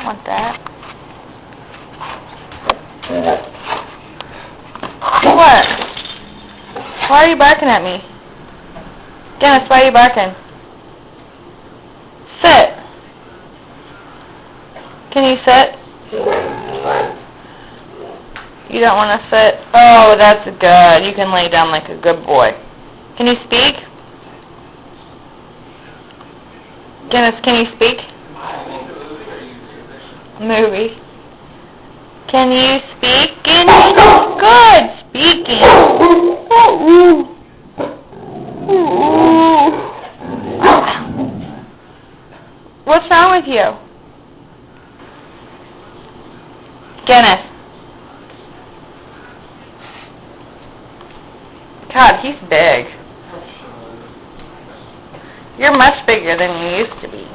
Want that? What? Why are you barking at me? Dennis, why are you barking? Sit. Can you sit? You don't want to sit? Oh, that's good. You can lay down like a good boy. Can you speak? Dennis, can you speak? Movie. Can you speak? Good speaking. What's wrong with you? Dennis. God, he's big. You're much bigger than you used to be.